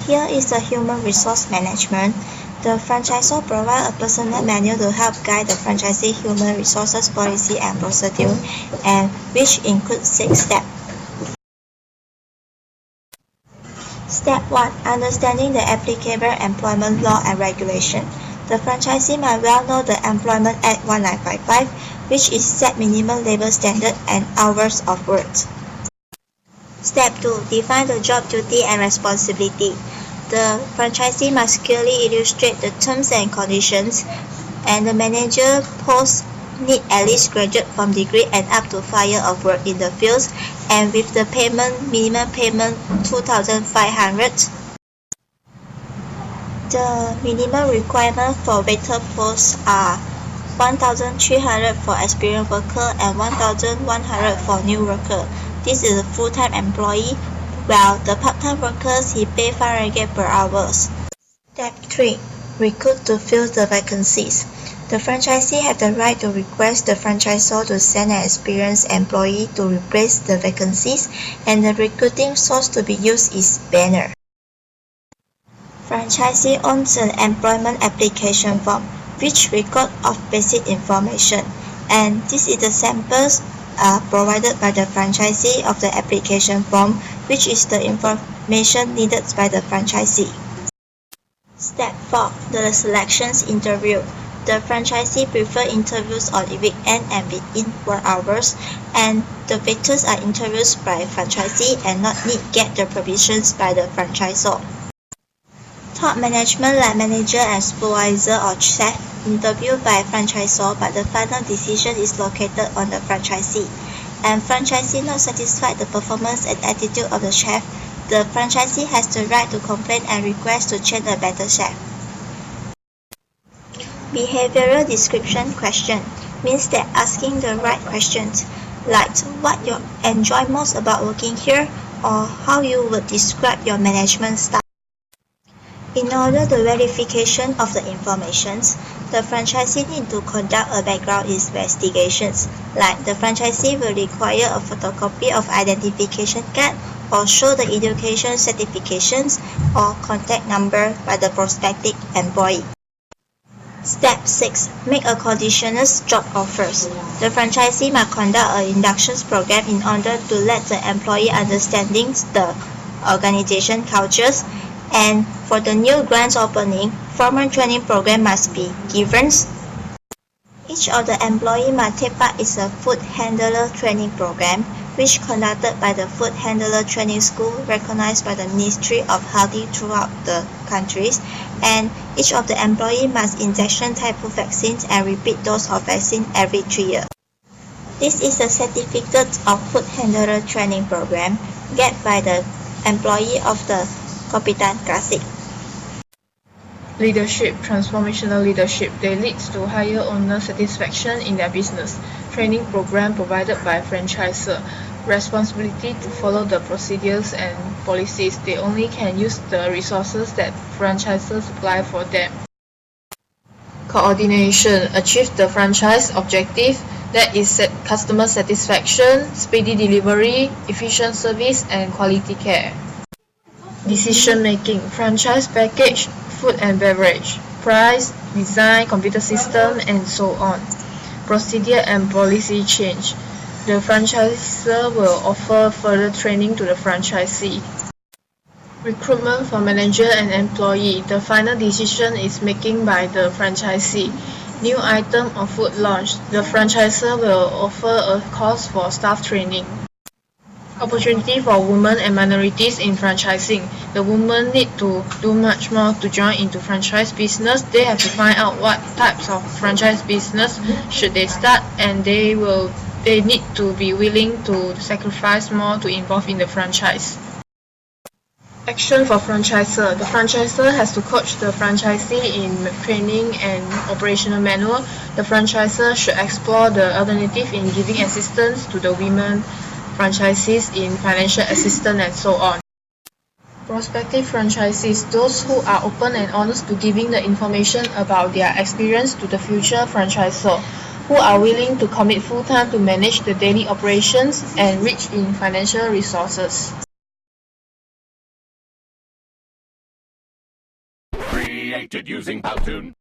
Here is the human resource management. The franchisor provides a personal manual to help guide the franchisee human resources policy and procedure, and which includes 6 steps. Step 1. Understanding the applicable employment law and regulation. The franchisee must well know the Employment Act 1955, which is set minimum labor standard and hours of work. Step 2. Define the job duty and responsibility. The franchisee must clearly illustrate the terms and conditions, and the manager post need at least graduate from degree and up to 5 years of work in the fields, and with the minimum payment 2,500. The minimum requirement for waiter posts are 1,300 for experienced worker and 1,100 for new worker. This is a full-time employee, while the part-time workers he pay 5 ringgit per hour. Step 3. Recruit to fill the vacancies. The franchisee have the right to request the franchisor to send an experienced employee to replace the vacancies, and the recruiting source to be used is banner. Franchisee owns an employment application form, which record of basic information, and this is the samples provided by the franchisee of the application form, which is the information needed by the franchisee. Step 4. The selections interview. The franchisee prefer interviews on weekend and within work hours, and the waiters are interviewed by franchisee and not need get the permissions by the franchisor. Top management like manager and supervisor or chef interviewed by franchisor, but the final decision is located on the franchisee. And franchisee not satisfied the performance and attitude of the chef, the franchisee has the right to complain and request to change a better chef. Behavioral description question means that asking the right questions, like what you enjoy most about working here, or how you would describe your management style. In order the verification of the informations, the franchisee need to conduct a background investigations, like the franchisee will require a photocopy of identification card or show the education certifications or contact number by the prospective employee. Step 6. Make a conditional job offers. The franchisee must conduct an induction program in order to let the employee understanding the organization cultures, and for the new grants opening, formal training program must be given. Each of the employee must take part in a food handler training program, which conducted by the Food Handler Training School recognized by the Ministry of Health throughout the countries, and each of the employee must injection type of vaccines and repeat dose of vaccine every 3 years. This is a certificate of Food Handler Training Program get by the employee of the Kapitan Classic. Leadership, transformational leadership. They lead to higher owner satisfaction in their business. Training program provided by franchisor. Responsibility to follow the procedures and policies. They only can use the resources that franchisors supply for them. Coordination. Achieve the franchise objective, that is customer satisfaction, speedy delivery, efficient service, and quality care. Decision making. Franchise package, food and beverage, price, design, computer system, and so on. Procedure and policy change. The franchisor will offer further training to the franchisee. Recruitment for manager and employee. The final decision is making by the franchisee. New item or food launch. The franchisor will offer a course for staff training. Opportunity for women and minorities in franchising. The women need to do much more to join into franchise business. They have to find out what types of franchise business should they start, and they need to be willing to sacrifice more to involve in the franchise. Action for franchisor. The franchisor has to coach the franchisee in training and operational manual. The franchisor should explore the alternative in giving assistance to the women franchisees in financial assistance and so on. Prospective franchisees, those who are open and honest to giving the information about their experience to the future franchisor, who are willing to commit full-time to manage the daily operations and rich in financial resources. created using Powtoon.